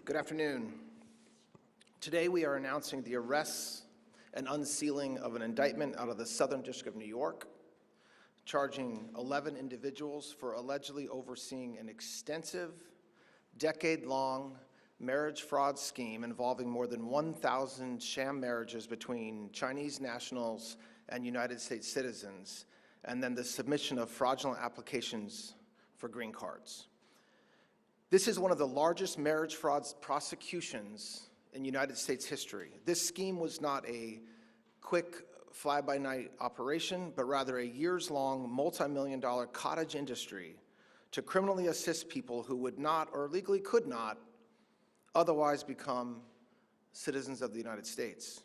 Good afternoon. Today we are announcing the arrests and unsealing of an indictment out of the Southern District of New York, charging 11 individuals for allegedly overseeing an extensive, decade-long marriage fraud scheme involving more than 1,000 sham marriages between Chinese nationals and United States citizens, and then the submission of fraudulent applications for green cards. This is one of the largest marriage fraud prosecutions in United States history. This scheme was not a quick fly-by-night operation, but rather a years-long, multi-million-dollar cottage industry to criminally assist people who would not, or legally could not, otherwise become citizens of the United States.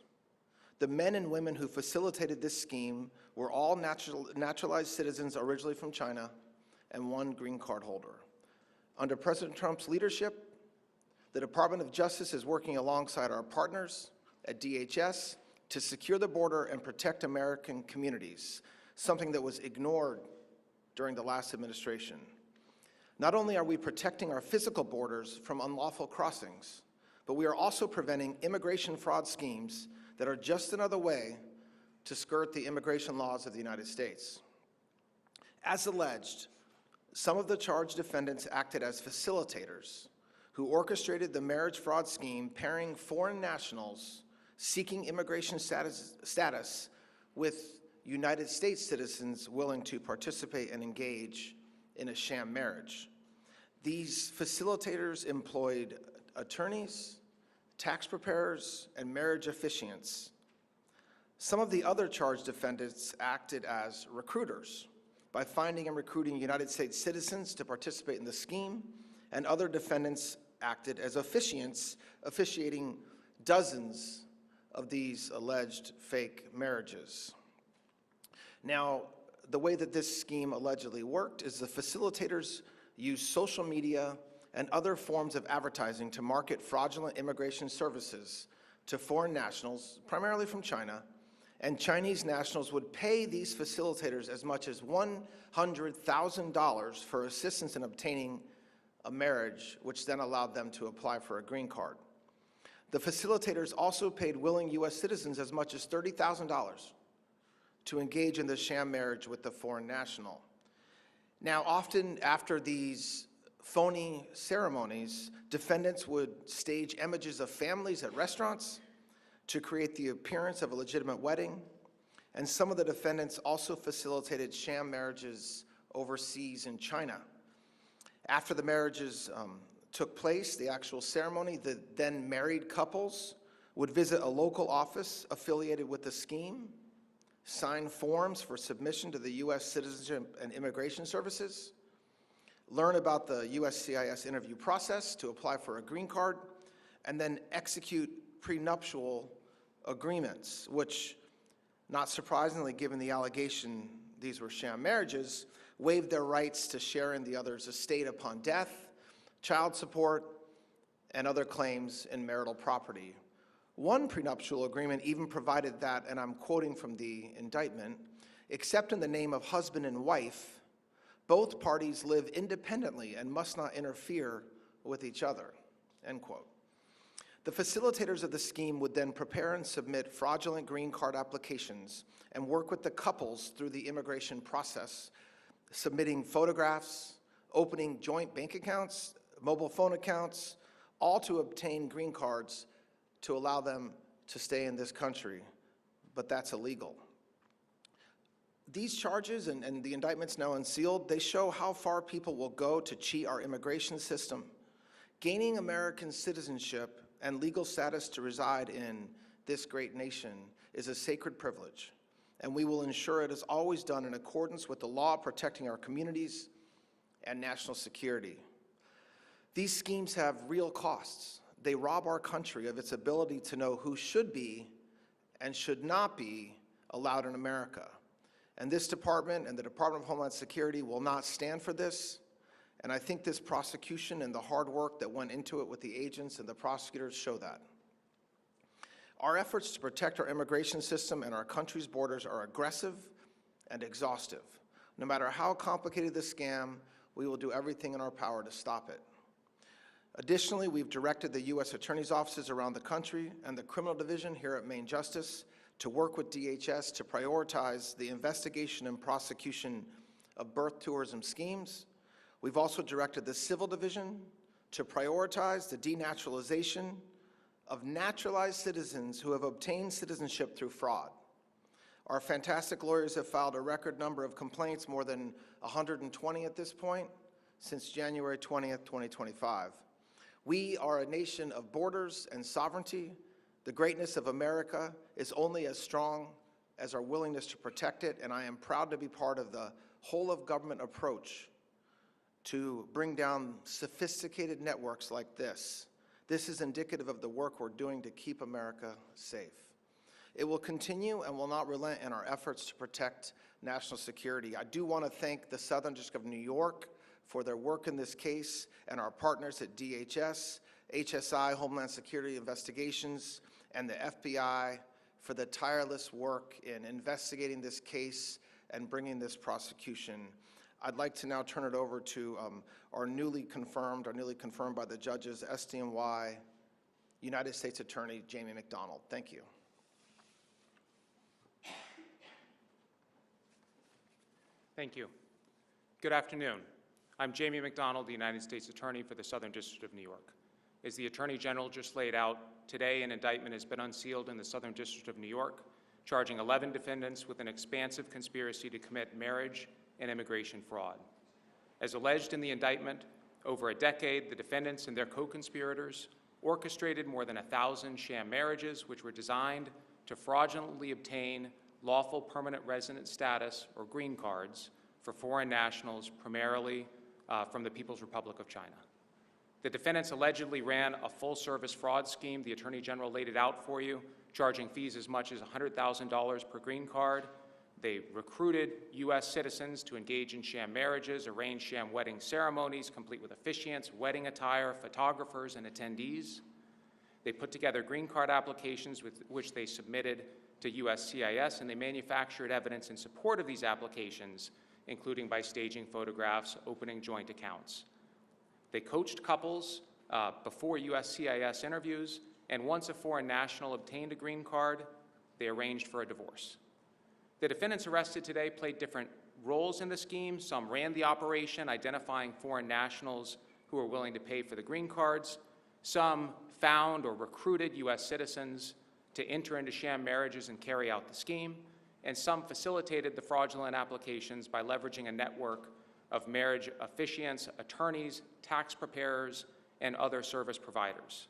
The men and women who facilitated this scheme were all naturalized citizens originally from China and one green card holder. Under President Trump's leadership, the Department of Justice is working alongside our partners at DHS to secure the border and protect American communities, something that was ignored during the last administration. Not only are we protecting our physical borders from unlawful crossings, but we are also preventing immigration fraud schemes that are just another way to skirt the immigration laws of the United States. As alleged, some of the charged defendants acted as facilitators who orchestrated the marriage fraud scheme, pairing foreign nationals seeking immigration status with United States citizens willing to participate and engage in a sham marriage. These facilitators employed attorneys, tax preparers, and marriage officiants. Some of the other charged defendants acted as recruiters by finding and recruiting United States citizens to participate in the scheme, and other defendants acted as officiants, officiating dozens of these alleged fake marriages. Now, the way that this scheme allegedly worked is the facilitators used social media and other forms of advertising to market fraudulent immigration services to foreign nationals, primarily from China, and Chinese nationals would pay these facilitators as much as $100,000 for assistance in obtaining a marriage, which then allowed them to apply for a green card. The facilitators also paid willing U.S. citizens as much as $30,000 to engage in the sham marriage with the foreign national. Now, often after these phony ceremonies, defendants would stage images of families at restaurants to create the appearance of a legitimate wedding, and some of the defendants also facilitated sham marriages overseas in China. After the marriages took place, the actual ceremony, the then married couples would visit a local office affiliated with the scheme, sign forms for submission to the U.S. Citizenship and Immigration Services, learn about the USCIS interview process to apply for a green card, and then execute prenuptial agreements, which, not surprisingly given the allegation these were sham marriages, waived their rights to share in the other's estate upon death, child support, and other claims in marital property. One prenuptial agreement even provided that, and I'm quoting from the indictment, except in the name of husband and wife, both parties live independently and must not interfere with each other, end quote. The facilitators of the scheme would then prepare and submit fraudulent green card applications and work with the couples through the immigration process, submitting photographs, opening joint bank accounts, mobile phone accounts, all to obtain green cards to allow them to stay in this country, but that's illegal. These charges and the indictments now unsealed, they show how far people will go to cheat our immigration system. Gaining American citizenship and legal status to reside in this great nation is a sacred privilege, and we will ensure it is always done in accordance with the law protecting our communities and national security. These schemes have real costs. They rob our country of its ability to know who should be and should not be allowed in America. And this department and the Department of Homeland Security will not stand for this. And I think this prosecution and the hard work that went into it with the agents and the prosecutors show that. Our efforts to protect our immigration system and our country's borders are aggressive and exhaustive. No matter how complicated the scam, we will do everything in our power to stop it. Additionally, we've directed the U.S. Attorney's offices around the country and the Criminal Division here at Maine Justice to work with DHS to prioritize the investigation and prosecution of birth tourism schemes. We've also directed the Civil Division to prioritize the denaturalization of naturalized citizens who have obtained citizenship through fraud. Our fantastic lawyers have filed a record number of complaints, more than 120 at this point, since January 20th, 2025. We are a nation of borders and sovereignty. The greatness of America is only as strong as our willingness to protect it, and I am proud to be part of the whole-of-government approach to bring down sophisticated networks like this. This is indicative of the work we're doing to keep America safe. It will continue and will not relent in our efforts to protect national security. I do want to thank the Southern District of New York for their work in this case, and our partners at DHS, HSI, Homeland Security Investigations, and the FBI for the tireless work in investigating this case and bringing this prosecution. I'd like to now turn it over to our newly confirmed by the judges, SDNY United States Attorney Jamie McDonald. Thank you. Thank you. Good afternoon. I'm Jamie McDonald, the United States Attorney for the Southern District of New York. As the Attorney General just laid out, today an indictment has been unsealed in the Southern District of New York, charging 11 defendants with an expansive conspiracy to commit marriage and immigration fraud. As alleged in the indictment, over a decade, the defendants and their co-conspirators orchestrated more than 1,000 sham marriages, which were designed to fraudulently obtain lawful permanent resident status, or green cards, for foreign nationals, primarily from the People's Republic of China. The defendants allegedly ran a full-service fraud scheme. The Attorney General laid it out for you, charging fees as much as $100,000 per green card. They recruited U.S. citizens to engage in sham marriages, arranged sham wedding ceremonies, complete with officiants, wedding attire, photographers, and attendees. They put together green card applications with which they submitted to USCIS, and they manufactured evidence in support of these applications, including by staging photographs, opening joint accounts. They coached couples before USCIS interviews, and once a foreign national obtained a green card, they arranged for a divorce. The defendants arrested today played different roles in the scheme. Some ran the operation, identifying foreign nationals who were willing to pay for the green cards. Some found or recruited U.S. citizens to enter into sham marriages and carry out the scheme. And some facilitated the fraudulent applications by leveraging a network of marriage officiants, attorneys, tax preparers, and other service providers.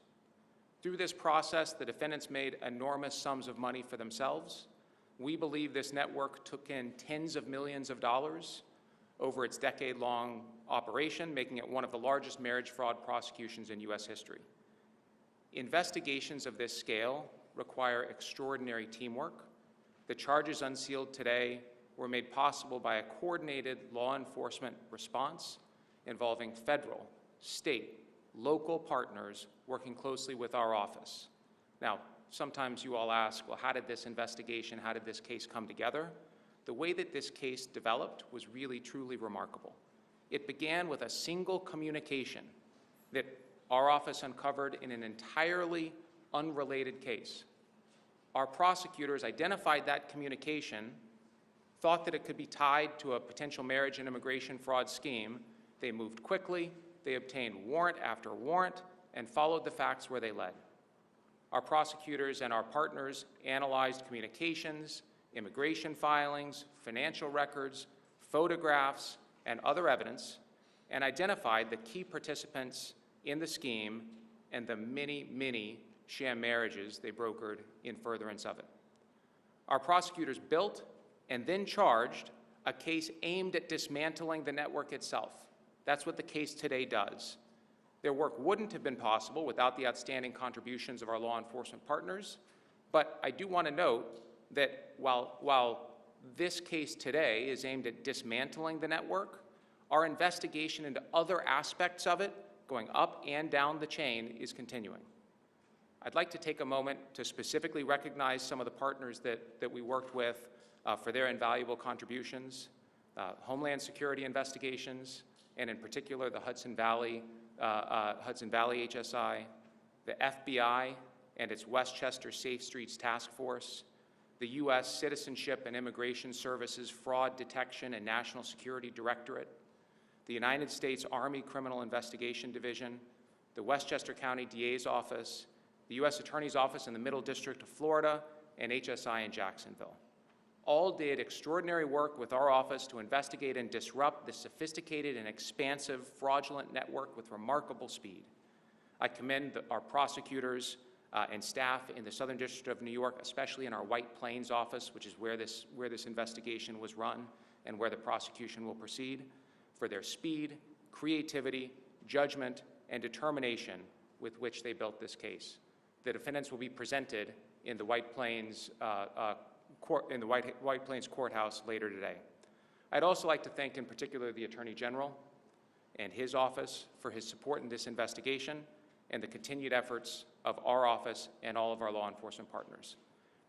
Through this process, the defendants made enormous sums of money for themselves. We believe this network took in tens of millions of dollars over its decade-long operation, making it one of the largest marriage fraud prosecutions in U.S. history. Investigations of this scale require extraordinary teamwork. The charges unsealed today were made possible by a coordinated law enforcement response involving federal, state, local partners working closely with our office. Now, sometimes you all ask, well, how did this investigation, how did this case come together? The way that this case developed was really, truly remarkable. It began with a single communication that our office uncovered in an entirely unrelated case. Our prosecutors identified that communication, thought that it could be tied to a potential marriage and immigration fraud scheme. They moved quickly, they obtained warrant after warrant, and followed the facts where they led. Our prosecutors and our partners analyzed communications, immigration filings, financial records, photographs, and other evidence, and identified the key participants in the scheme and the many, many sham marriages they brokered in furtherance of it. Our prosecutors built and then charged a case aimed at dismantling the network itself. That's what the case today does. Their work wouldn't have been possible without the outstanding contributions of our law enforcement partners, but I do want to note that while this case today is aimed at dismantling the network, our investigation into other aspects of it, going up and down the chain, is continuing. I'd like to take a moment to specifically recognize some of the partners that we worked with for their invaluable contributions, Homeland Security investigations, and in particular the Hudson Valley Hudson Valley HSI, the FBI and its Westchester Safe Streets Task Force, the U.S. Citizenship and Immigration Services Fraud Detection and National Security Directorate, the United States Army Criminal Investigation Division, the Westchester County DA's Office, the U.S. Attorney's Office in the Middle District of Florida, and HSI in Jacksonville. All did extraordinary work with our office to investigate and disrupt this sophisticated and expansive fraudulent network with remarkable speed. I commend our prosecutors and staff in the Southern District of New York, especially in our White Plains office, which is where this investigation was run and where the prosecution will proceed, for their speed, creativity, judgment, and determination with which they built this case. The defendants will be presented in the White Plains White Plains Courthouse later today. I'd also like to thank in particular the Attorney General and his office for his support in this investigation and the continued efforts of our office and all of our law enforcement partners.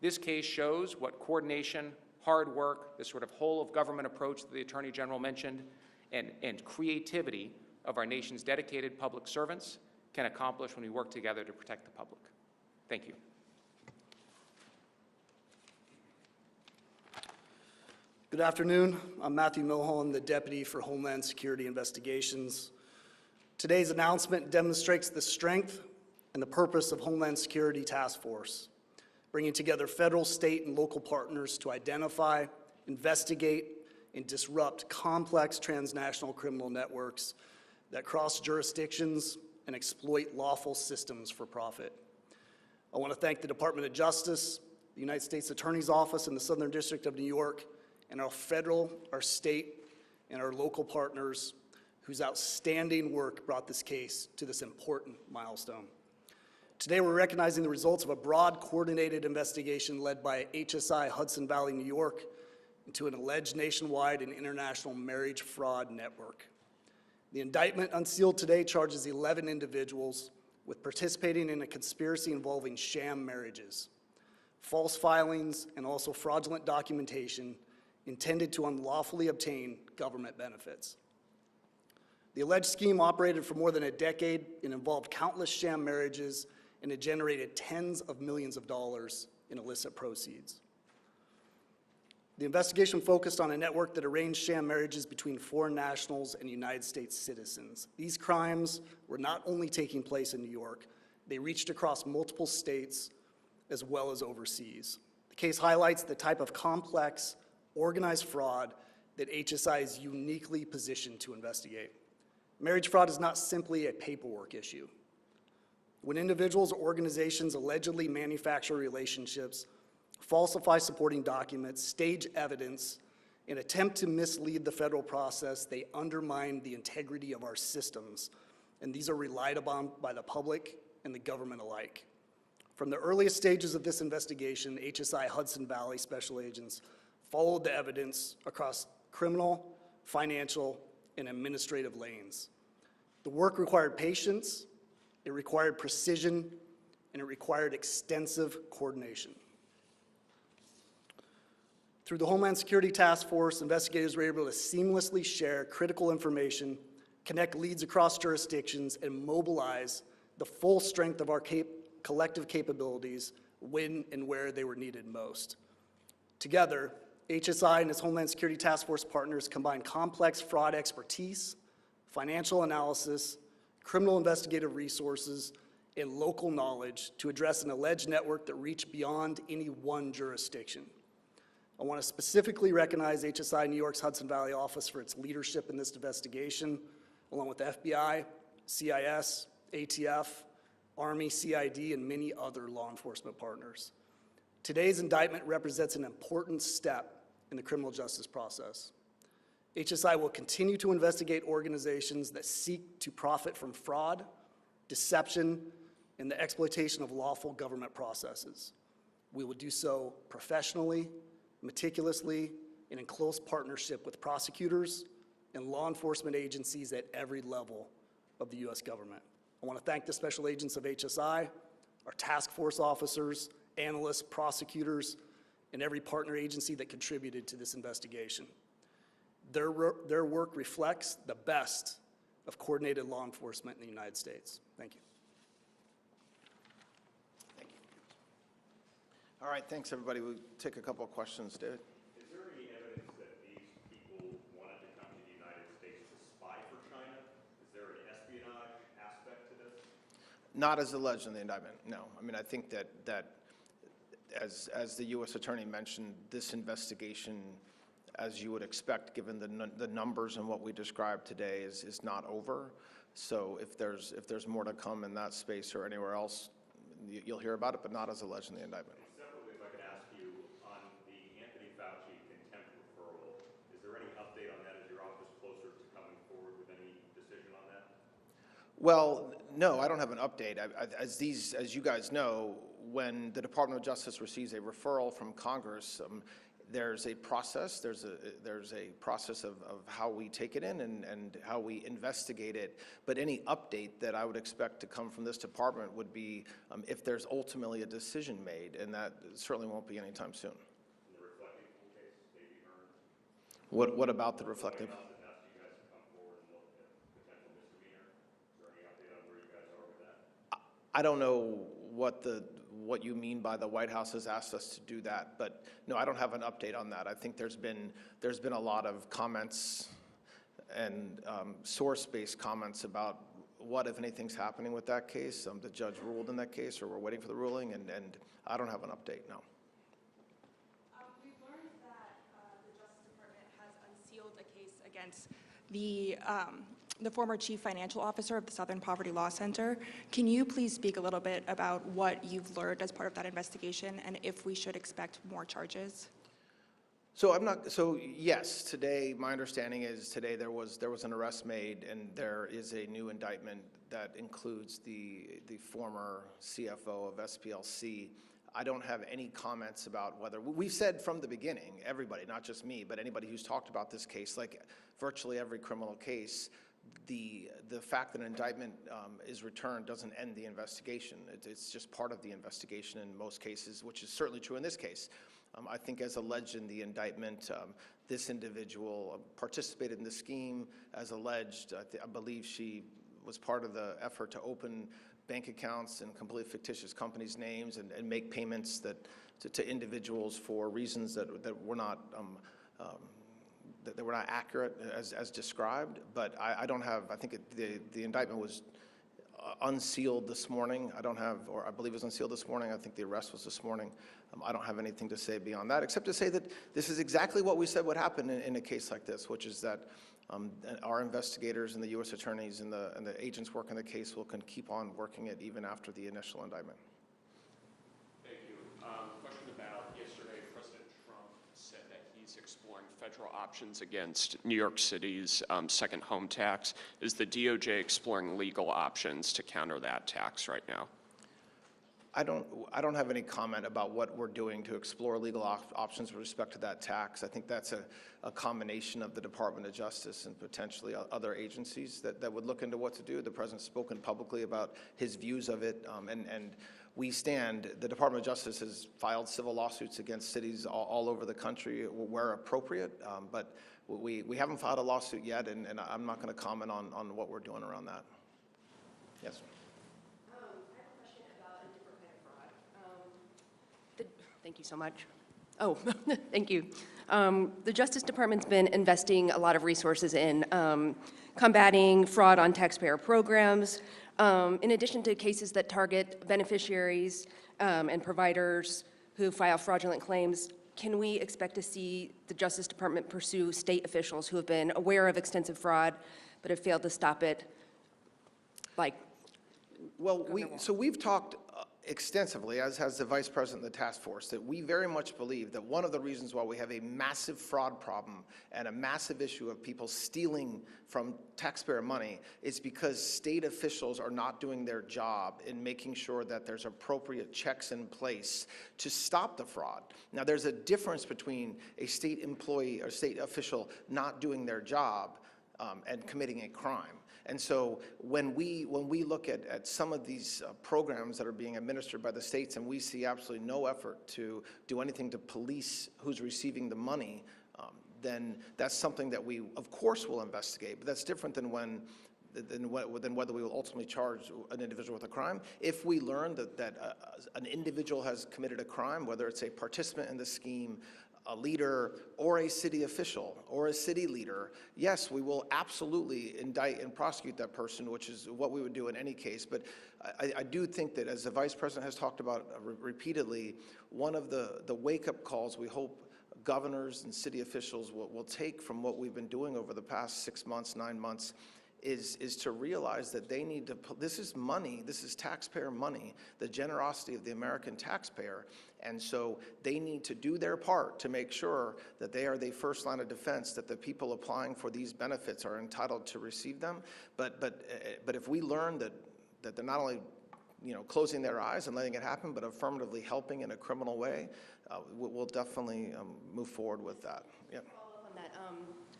This case shows what coordination, hard work, this sort of whole of government approach that the Attorney General mentioned, and creativity of our nation's dedicated public servants can accomplish when we work together to protect the public. Thank you. Good afternoon. I'm Matthew Milholland, the Deputy for Homeland Security Investigations. Today's announcement demonstrates the strength and the purpose of Homeland Security Task Force, bringing together federal, state, and local partners to identify, investigate, and disrupt complex transnational criminal networks that cross jurisdictions and exploit lawful systems for profit. I want to thank the Department of Justice, the United States Attorney's Office in the Southern District of New York, and our federal, our state, and our local partners whose outstanding work brought this case to this important milestone. Today, we're recognizing the results of a broad, coordinated investigation led by HSI Hudson Valley, New York, into an alleged nationwide and international marriage fraud network. The indictment unsealed today charges 11 individuals with participating in a conspiracy involving sham marriages, false filings, and also fraudulent documentation intended to unlawfully obtain government benefits. The alleged scheme operated for more than a decade and involved countless sham marriages, and it generated tens of millions of dollars in illicit proceeds. The investigation focused on a network that arranged sham marriages between foreign nationals and United States citizens. These crimes were not only taking place in New York, they reached across multiple states as well as overseas. The case highlights the type of complex, organized fraud that HSI is uniquely positioned to investigate. Marriage fraud is not simply a paperwork issue. When individuals or organizations allegedly manufacture relationships, falsify supporting documents, stage evidence, and attempt to mislead the federal process, they undermine the integrity of our systems, and these are relied upon by the public and the government alike. From the earliest stages of this investigation, HSI Hudson Valley special agents followed the evidence across criminal, financial, and administrative lanes. The work required patience, it required precision, and it required extensive coordination. Through the Homeland Security Task Force, investigators were able to seamlessly share critical information, connect leads across jurisdictions, and mobilize the full strength of our collective capabilities when and where they were needed most. Together, HSI and its Homeland Security Task Force partners combined complex fraud expertise, financial analysis, criminal investigative resources, and local knowledge to address an alleged network that reached beyond any one jurisdiction. I want to specifically recognize HSI New York's Hudson Valley office for its leadership in this investigation, along with the FBI, CIS, ATF, Army, CID, and many other law enforcement partners. Today's indictment represents an important step in the criminal justice process. HSI will continue to investigate organizations that seek to profit from fraud, deception, and the exploitation of lawful government processes. We will do so professionally, meticulously, and in close partnership with prosecutors and law enforcement agencies at every level of the U.S. government. I want to thank the special agents of HSI, our task force officers, analysts, prosecutors, and every partner agency that contributed to this investigation. Their work reflects the best of coordinated law enforcement in the United States. Thank you. Thank you. All right, thanks, everybody. We'll take a couple of questions, David. Is there any evidence that these people wanted to come to the United States to spy for China? Is there an espionage aspect to this? Not as alleged in the indictment, no. I mean, I think that as the U.S. Attorney mentioned, this investigation, as you would expect, given the numbers and what we described today, is not over. So if there's more to come in that space or anywhere else, you'll hear about it, but not as alleged in the indictment. Separately, if I could ask you, on the Anthony Fauci contempt referral, is there any update on that? Is your office closer to coming forward with any decision on that? Well, no, I don't have an update. As you guys know, when the Department of Justice receives a referral from Congress, there's a process. There's a process of how we take it in and how we investigate it. But any update that I would expect to come from this department would be if there's ultimately a decision made, and that certainly won't be anytime soon. The reflective case may be earned. What about the reflective? You guys to come forward and look at potential misdemeanor. Is there any update on where you guys are with that? I don't know what you mean by the White House has asked us to do that, but no, I don't have an update on that. I think there's been a lot of comments and source-based comments about what, if anything's happening with that case. The judge ruled in that case, or we're waiting for the ruling, and I don't have an update, no. We've learned that the Justice Department has unsealed a case against the former chief financial officer of the Southern Poverty Law Center. Can you please speak a little bit about what you've learned as part of that investigation and if we should expect more charges? So yes, today, my understanding is today there was an arrest made, and there is a new indictment that includes the former CFO of SPLC. I don't have any comments about whether, we've said from the beginning, everybody, not just me, but anybody who's talked about this case, like virtually every criminal case, the fact that an indictment is returned doesn't end the investigation. It's just part of the investigation in most cases, which is certainly true in this case. I think as alleged in the indictment, this individual participated in the scheme as alleged. I believe she was part of the effort to open bank accounts in completely fictitious companies' names and make payments to individuals for reasons that were not accurate as described. But I don't have, I think the indictment was unsealed this morning. I believe it was unsealed this morning. I think the arrest was this morning. I don't have anything to say beyond that, except to say that this is exactly what we said would happen in a case like this, which is that our investigators and the U.S. attorneys and the agents working the case can keep on working it even after the initial indictment. Thank you. Question about yesterday, President Trump said that he's exploring federal options against New York City's second home tax. Is the DOJ exploring legal options to counter that tax right now? I don't have any comment about what we're doing to explore legal options with respect to that tax. I think that's a combination of the Department of Justice and potentially other agencies that would look into what to do. The President's spoken publicly about his views of it, and the Department of Justice has filed civil lawsuits against cities all over the country where appropriate, but we haven't filed a lawsuit yet, and I'm not going to comment on what we're doing around that. Yes. Thank you so much. Oh, thank you. The Justice Department's been investing a lot of resources in combating fraud on taxpayer programs. In addition to cases that target beneficiaries and providers who file fraudulent claims, can we expect to see the Justice Department pursue state officials who have been aware of extensive fraud but have failed to stop it? Well, we've talked extensively, as has the Vice President of the task force, that we very much believe that one of the reasons why we have a massive fraud problem and a massive issue of people stealing from taxpayer money is because state officials are not doing their job in making sure that there's appropriate checks in place to stop the fraud. Now, there's a difference between a state employee or state official not doing their job and committing a crime. And so when we look at some of these programs that are being administered by the states, and we see absolutely no effort to do anything to police who's receiving the money, then that's something that we, of course, will investigate. But that's different than when then whether we will ultimately charge an individual with a crime. If we learn that an individual has committed a crime, whether it's a participant in the scheme, a leader, or a city official, or a city leader, yes, we will absolutely indict and prosecute that person, which is what we would do in any case. But I do think that, as the Vice President has talked about repeatedly, one of the wake-up calls we hope governors and city officials will take from what we've been doing over the past 6 months, 9 months, is to realize that they need to, this is money, this is taxpayer money, the generosity of the American taxpayer, and so they need to do their part to make sure that they are the first line of defense, that the people applying for these benefits are entitled to receive them. But if we learn that they're not only closing their eyes and letting it happen, but affirmatively helping in a criminal way, we'll definitely move forward with that. Yeah. Follow up on that.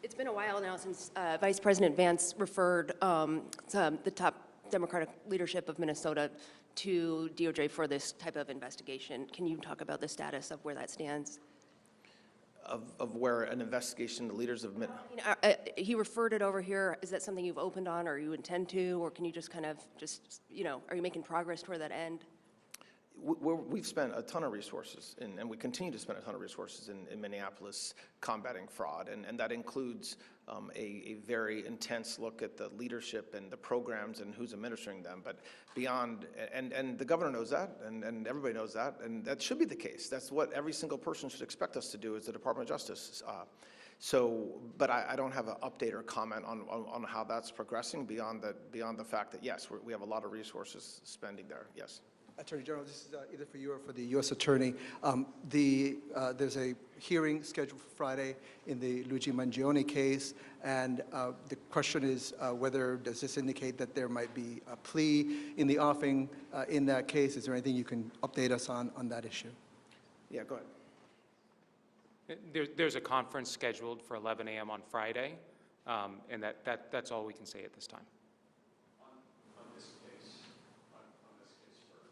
It's been a while now since Vice President Vance referred the top Democratic leadership of Minnesota to DOJ for this type of investigation. Can you talk about the status of where that stands? Of where an investigation, the leaders of He referred it over here. Is that something you've opened on, or you intend to, or can you just are you making progress toward that end? We've spent a ton of resources, and we continue to spend a ton of resources in Minneapolis combating fraud, and that includes a very intense look at the leadership and the programs and who's administering them. But beyond, and the governor knows that, and everybody knows that, and that should be the case. That's what every single person should expect us to do as the Department of Justice. But I don't have an update or comment on how that's progressing beyond the fact that, yes, we have a lot of resources spending there, yes. Attorney General, this is either for you or for the U.S. Attorney. There's a hearing scheduled for Friday in the Luigi Mangione case, and the question is whether does this indicate that there might be a plea in the offing in that case? Is there anything you can update us on that issue? Yeah, go ahead. There's a conference scheduled for 11 a.m. on Friday, and that's all we can say at this time. On this case for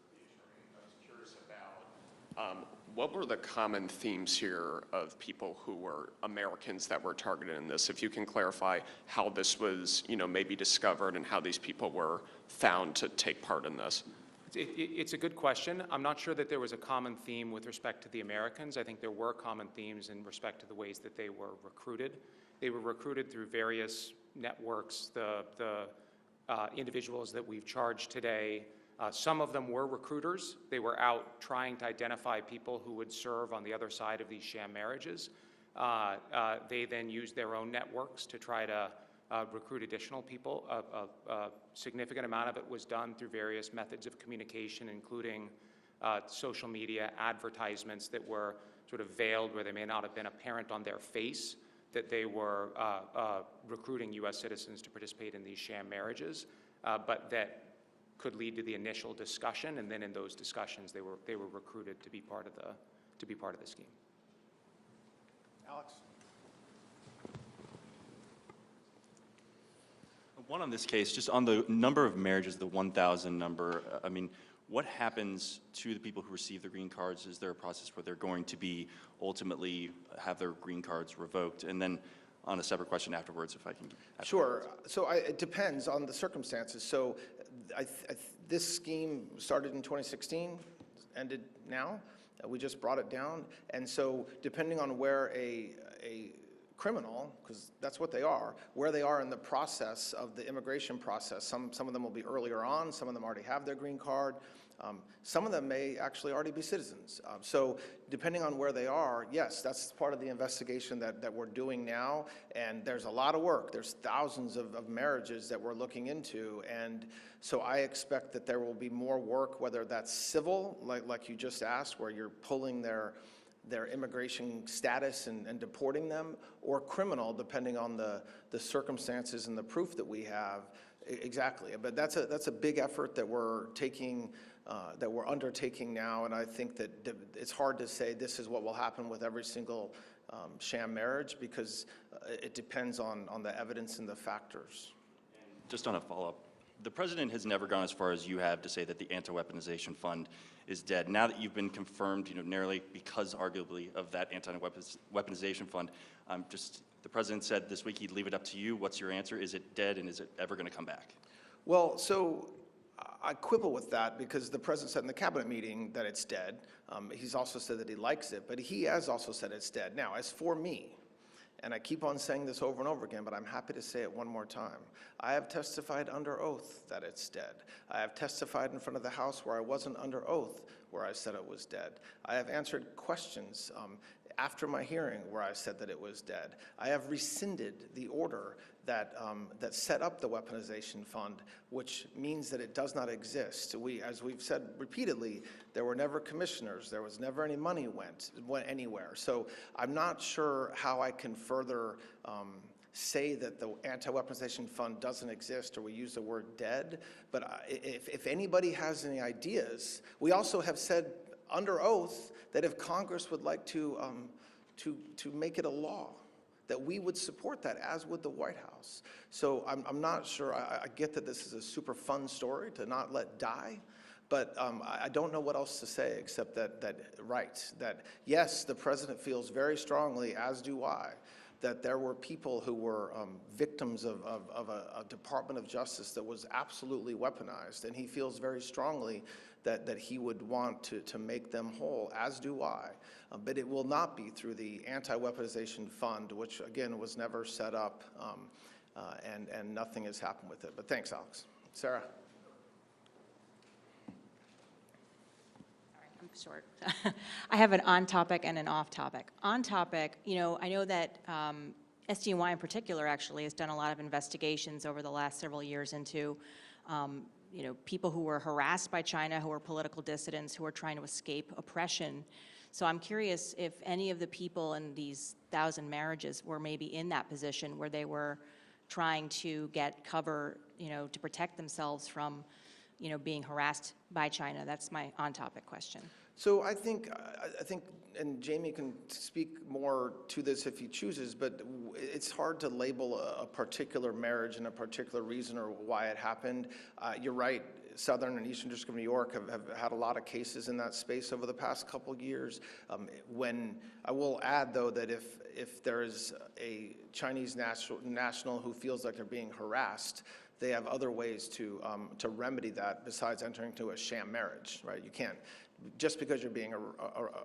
the attorney, I was curious about what were the common themes here of people who were Americans that were targeted in this? If you can clarify how this was, maybe discovered and how these people were found to take part in this. It's a good question. I'm not sure that there was a common theme with respect to the Americans. I think there were common themes in respect to the ways that they were recruited. They were recruited through various networks. The individuals that we've charged today, some of them were recruiters. They were out trying to identify people who would serve on the other side of these sham marriages. They then used their own networks to try to recruit additional people. A significant amount of it was done through various methods of communication, including social media, advertisements that were sort of veiled where they may not have been apparent on their face that they were recruiting U.S. citizens to participate in these sham marriages, but that could lead to the initial discussion, and then in those discussions they were recruited to be part of the scheme. Alex? One on this case, just on the number of marriages, the 1,000 number, I mean, what happens to the people who receive the green cards? Is there a process where they're going to be ultimately have their green cards revoked? And then on a separate question afterwards, if I can. Sure. So it depends on the circumstances. So this scheme started in 2016, ended now. We just brought it down. And so depending on where a criminal, because that's what they are, where they are in the process of the immigration process. Some of them will be earlier on, some of them already have their green card, some of them may actually already be citizens. So depending on where they are, yes, that's part of the investigation that we're doing now, and there's a lot of work. There's thousands of marriages that we're looking into, and so I expect that there will be more work, whether that's civil, like you just asked, where you're pulling their immigration status and deporting them, or criminal, depending on the circumstances and the proof that we have. Exactly, but that's a big effort that we're undertaking now, and I think that it's hard to say this is what will happen with every single sham marriage, because it depends on the evidence and the factors. Just on a follow-up, the president has never gone as far as you have to say that the anti-weaponization fund is dead. Now that you've been confirmed, narrowly because arguably of that anti-weaponization fund, just The president said this week he'd leave it up to you. What's your answer? Is it dead, and is it ever going to come back? Well, so I quibble with that because the president said in the cabinet meeting that it's dead. He's also said that he likes it, but he has also said it's dead. Now, as for me, and I keep on saying this over and over again, but I'm happy to say it one more time. I have testified under oath that it's dead. I have testified in front of the House where I wasn't under oath, where I said it was dead. I have answered questions after my hearing where I said that it was dead. I have rescinded the order that set up the weaponization fund, which means that it does not exist. As we've said repeatedly, there were never commissioners. There was never any money went anywhere. So I'm not sure how I can further say that the anti-weaponization fund doesn't exist, or we use the word dead. But if anybody has any ideas, we also have said under oath that if Congress would like to make it a law, that we would support that, as would the White House. So I'm not sure. I get that this is a super fun story to not let die, but I don't know what else to say except that yes, the president feels very strongly, as do I, that there were people who were victims of a Department of Justice that was absolutely weaponized, and he feels very strongly that he would want to make them whole, as do I. But it will not be through the anti-weaponization fund, which again was never set up, and nothing has happened with it. But thanks, Alex. Sarah? I'm short. I have an on-topic and an off-topic. On-topic, I know that SDNY in particular actually has done a lot of investigations over the last several years into people who were harassed by China, who were political dissidents, who were trying to escape oppression. So I'm curious if any of the people in these 1,000 marriages were maybe in that position where they were trying to get cover, to protect themselves from, being harassed by China. That's my on-topic question. So I think, and Jamie can speak more to this if he chooses, but it's hard to label a particular marriage and a particular reason or why it happened. You're right, Southern and Eastern District of New York have had a lot of cases in that space over the past couple of years. When I will add, though, that if there is a Chinese national who feels like they're being harassed, they have other ways to remedy that besides entering into a sham marriage, right? You can't, just because you're being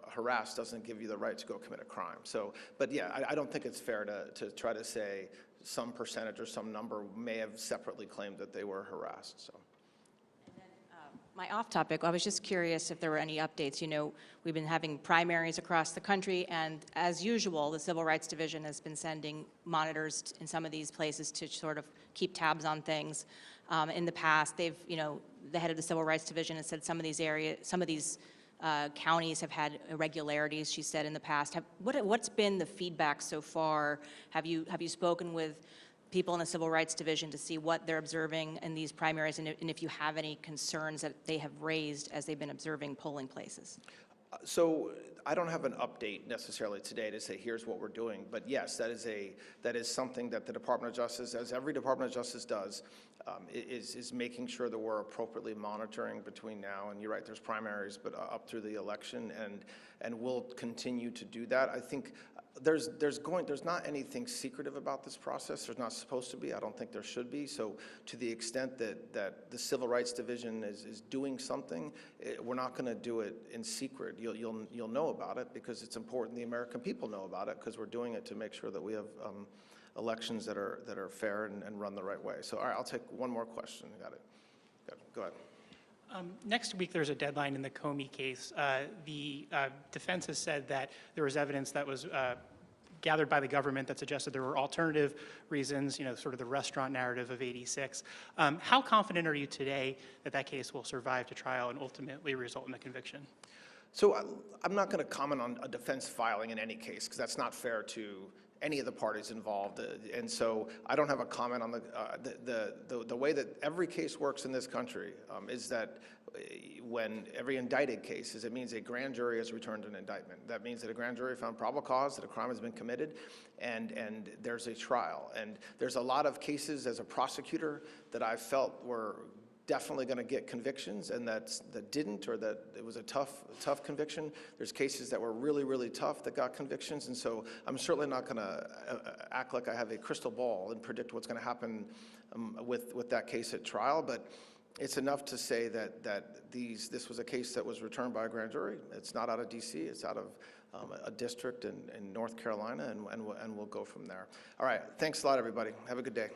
harassed doesn't give you the right to go commit a crime. So, but yeah, I don't think it's fair to try to say some percentage or some number may have separately claimed that they were harassed, so. My off-topic, I was just curious if there were any updates. We've been having primaries across the country, and as usual, the Civil Rights Division has been sending monitors in some of these places to sort of keep tabs on things. In the past, the head of the Civil Rights Division has said some of these counties have had irregularities, she said in the past. What's been the feedback so far? Have you spoken with people in the Civil Rights Division to see what they're observing in these primaries, and if you have any concerns that they have raised as they've been observing polling places? So I don't have an update necessarily today to say here's what we're doing, but yes, that is something that the Department of Justice, as every Department of Justice does, is making sure that we're appropriately monitoring between now and, you're right, there's primaries, but up through the election, and we'll continue to do that. I think there's not anything secretive about this process. There's not supposed to be. I don't think there should be. So to the extent that the Civil Rights Division is doing something, we're not going to do it in secret. You'll know about it because it's important the American people know about it, because we're doing it to make sure that we have elections that are fair and run the right way. So all right, I'll take one more question. Got it. Go ahead. Next week, there's a deadline in the Comey case. The defense has said that there was evidence that was gathered by the government that suggested there were alternative reasons, sort of the restaurant narrative of '86. How confident are you today that that case will survive to trial and ultimately result in a conviction? So I'm not going to comment on a defense filing in any case, because that's not fair to any of the parties involved, and so I don't have a comment on the way that every case works in this country is that when every indicted case it means a grand jury has returned an indictment. That means that a grand jury found probable cause that a crime has been committed, and there's a trial. And there's a lot of cases as a prosecutor that I felt were definitely going to get convictions and that didn't, or that it was a tough conviction. There's cases that were really, really tough that got convictions, and so I'm certainly not going to act like I have a crystal ball and predict what's going to happen with that case at trial, but it's enough to say that this was a case that was returned by a grand jury. It's not out of D.C., it's out of a district in North Carolina, and we'll go from there. All right, thanks a lot, everybody. Have a good day.